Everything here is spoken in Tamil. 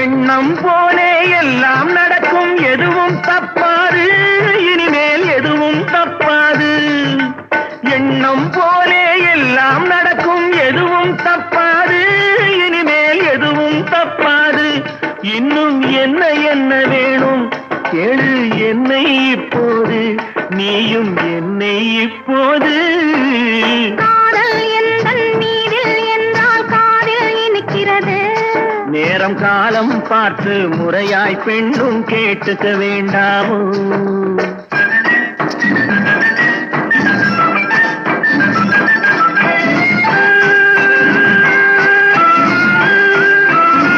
எண்ணம் போலே எல்லாம் நடக்கும், எதுவும் தப்பாது, இனிமேல் எதுவும் தப்பாது. எண்ணம் போலே எல்லாம் நடக்கும், எதுவும் தப்பாது, இனிமேல் எதுவும் தப்பாது. இன்னும் என்ன என்ன வேணும் கேளு என்னை இப்போது, நீயும் என்னை இப்போது. காதல் எந்தன் மீதில் என்றால் காதில் இனிக்கிறது. நேரம் காலம் பார்த்து முறையாய் பெண்ணும் கேட்டுக்க வேண்டாமோ?